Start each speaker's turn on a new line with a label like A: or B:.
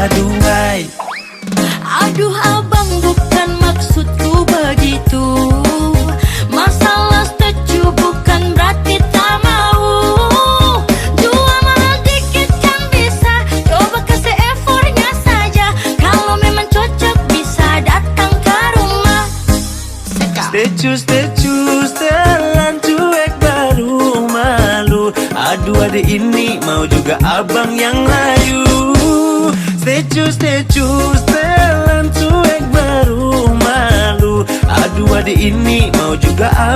A: aduhai.
B: Aduh abang, bukan maksudku begitu. Masalah setuju bukan berarti tak mau. Jual mahal dikit kan bisa, coba kasih effortnya saja. Kalau memang cocok bisa datang ke rumah.
A: Stay setelan cuek baru malu. Aduh adik ini mau juga abang yang layu. Stay setelan cuek baru malu. Aduh adik ini mau juga abang